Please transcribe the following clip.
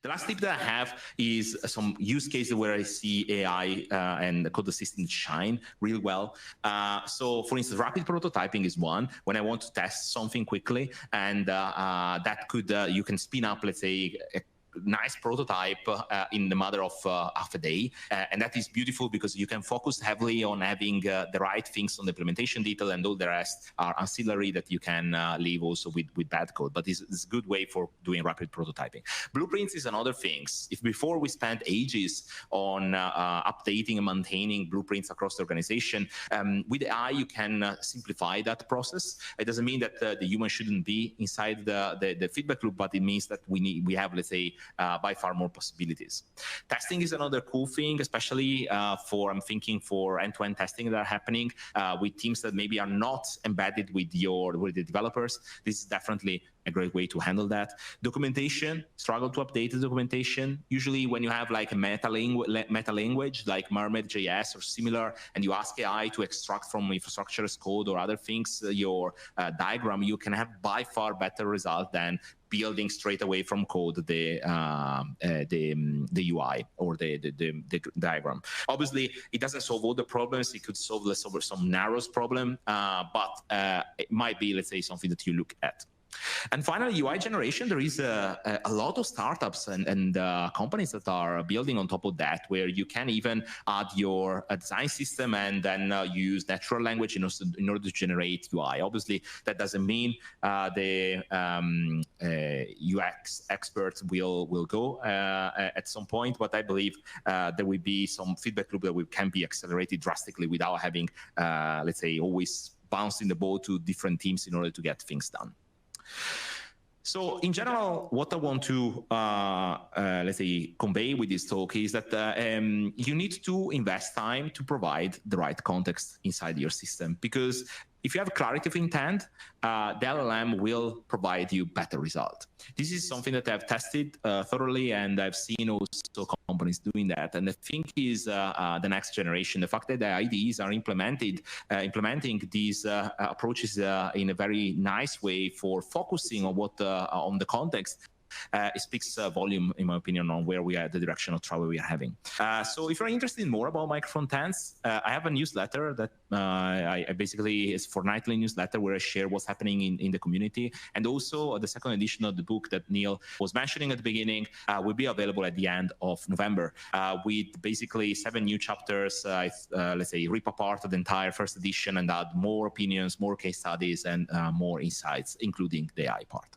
The last tip that I have is some use cases where I see AI and the code assistant shine real well. So, for instance, rapid prototyping is one. When I want to test something quickly, and that could you can spin up, let's say, a nice prototype in the matter of half a day, and that is beautiful because you can focus heavily on having the right things on the implementation detail, and all the rest are ancillary that you can leave also with bad code. But it's a good way for doing rapid prototyping. Blueprints is another thing. If before we spent ages on updating and maintaining blueprints across the organization, with AI you can simplify that process. It doesn't mean that the human shouldn't be inside the feedback loop, but it means that we have, let's say, by far more possibilities. Testing is another cool thing, especially I'm thinking for end-to-end testing that are happening with teams that maybe are not embedded with the developers. This is definitely a great way to handle that. Documentation, struggle to update the documentation. Usually when you have like a meta language like Mermaid.js or similar, and you ask AI to extract from infrastructure as code or other things, your diagram, you can have by far better result than building straight away from code the UI or the diagram. Obviously, it doesn't solve all the problems. It could solve some narrows problem, but it might be, let's say, something that you look at. And finally, UI generation, there is a lot of startups and companies that are building on top of that, where you can even add your design system and then use natural language in order to generate UI. Obviously, that doesn't mean the UX experts will go at some point, but I believe there will be some feedback loop that can be accelerated drastically without having, let's say, always bouncing the ball to different teams in order to get things done. So in general, what I want to, let's say, convey with this talk is that you need to invest time to provide the right context inside your system, because if you have clarity of intent, the LLM will provide you better result. This is something that I've tested thoroughly, and I've seen also companies doing that. And I think is the next generation. The fact that the IDEs are implementing these approaches in a very nice way for focusing on what on the context. It speaks volume, in my opinion, on where we are, the direction of travel we are having. So if you're interested in more about micro-frontends, I have a newsletter that I basically is fortnightly newsletter where I share what's happening in the community. And also the second edition of the book that Neil was mentioning at the beginning will be available at the end of November with basically 7 new chapters. Let's say rip apart the entire first edition and add more opinions, more case studies, and more insights, including the AI part.